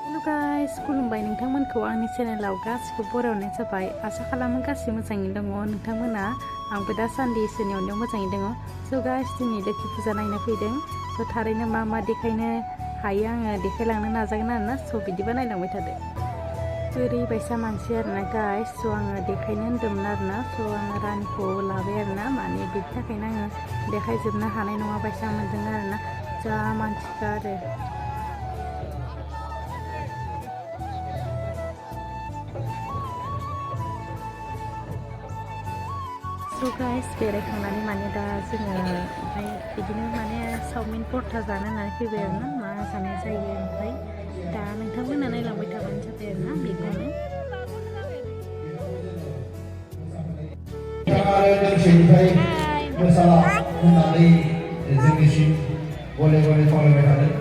हेल' guys खुलुमबाय नोंथांमोनखौ आंनि चेनेलाव गासिबो बरायनाय जाबाय। आसा खालामो गासिबो मोजाङैनो दङ नोंथांमोना। आंबो दासान्दि इसोरनि अननायाव मोजाङै दङ। स' गाइस दिनै लोखि फुजा नायनो फैदों। स' थारैनो मा देखायनो हायो आङो देखायलांनो नाजागोन आरोना। स' बिदिबा नायलांबाय थादो। ओरैबायसा मानसि आरोना गाइस। स' आङो देखायनो होन्दोंमोन आरोना। स' आङो रानिखौ लाबाय आरोना। माने बिनि थाखायनो आङो देखायजोबनो हानाय नङा बायसा मोन्दों आरोना। जा मानसिखा आरो स' गाइस बेरायखांनानै माने दा जोङो ओमफ्राय बिदिनो माने चावमिन परथा जानो होननानै फैबाय आरोना। मा जानाय जायो ओमफ्राय दा नोंथांमोना नायलांबाय थाबानो जाबाय आरोना बेखौनो। मोसाला होननानै जोंनिसिम गले गले खावलायबाय थादों।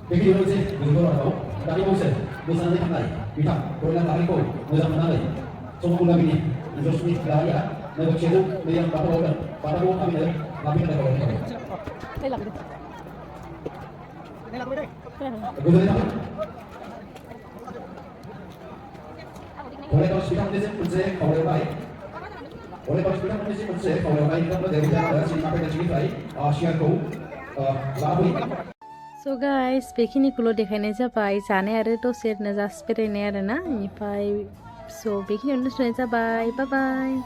Begitu saja, begitu orang dari Moses, bersama dengan kami, kita berulang kali kau bersama dengan semua ulang ini, industri kerajaan, negosiasi dengan pada orang kami ada, kami ada orang ini. Oleh kalau sudah menjadi kau yang baik, oleh kalau sudah menjadi kau yang baik, kita dari jalan sini sampai ke sini baik, share kau, lalu. स' guys बेखिनिखौल' देखायनाय जाबाय जानाय आरो दसे ओरैनो just बेरायनाय आरोना। बेनिफ्राय स' बेखिनियावनो दोनथ'नाय जाबाय। बाय बाय।